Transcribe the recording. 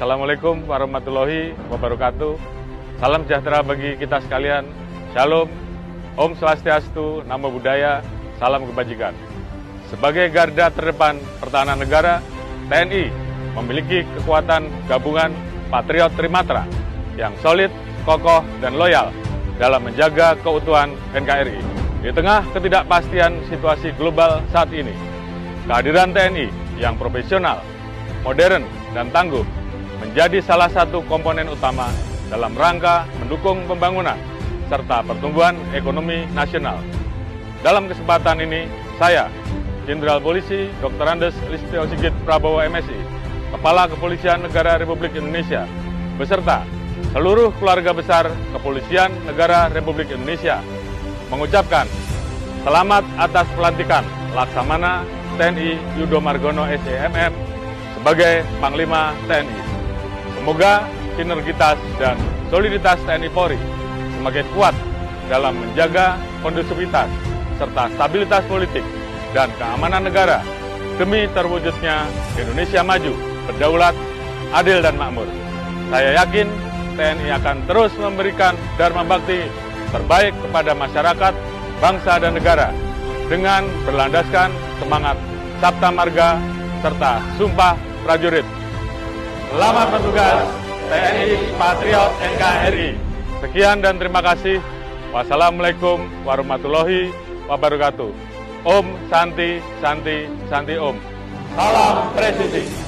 Assalamualaikum warahmatullahi wabarakatuh. Salam sejahtera bagi kita sekalian. Shalom, Om Swastiastu, Namo Buddhaya, salam kebajikan. Sebagai garda terdepan pertahanan negara, TNI memiliki kekuatan gabungan Patriot Trimatra yang solid, kokoh, dan loyal dalam menjaga keutuhan NKRI. Di tengah ketidakpastian situasi global saat ini, kehadiran TNI yang profesional, modern, dan tangguh menjadi salah satu komponen utama dalam rangka mendukung pembangunan serta pertumbuhan ekonomi nasional. Dalam kesempatan ini, saya, Jenderal Polisi Dr. Andes Listio Sigit Prabowo MSI, Kepala Kepolisian Negara Republik Indonesia, beserta seluruh keluarga besar Kepolisian Negara Republik Indonesia, mengucapkan selamat atas pelantikan Laksamana TNI Yudo Margono SEMM sebagai Panglima TNI. Semoga sinergitas dan soliditas TNI Polri semakin kuat dalam menjaga kondusivitas serta stabilitas politik dan keamanan negara demi terwujudnya Indonesia maju, berdaulat, adil, dan makmur. Saya yakin TNI akan terus memberikan dharma bakti terbaik kepada masyarakat, bangsa, dan negara dengan berlandaskan semangat Sabta Marga serta Sumpah Prajurit. Selamat bertugas TNI Patriot NKRI. Sekian dan terima kasih. Wassalamualaikum warahmatullahi wabarakatuh. Om Santi Santi Santi Om. Salam presisi.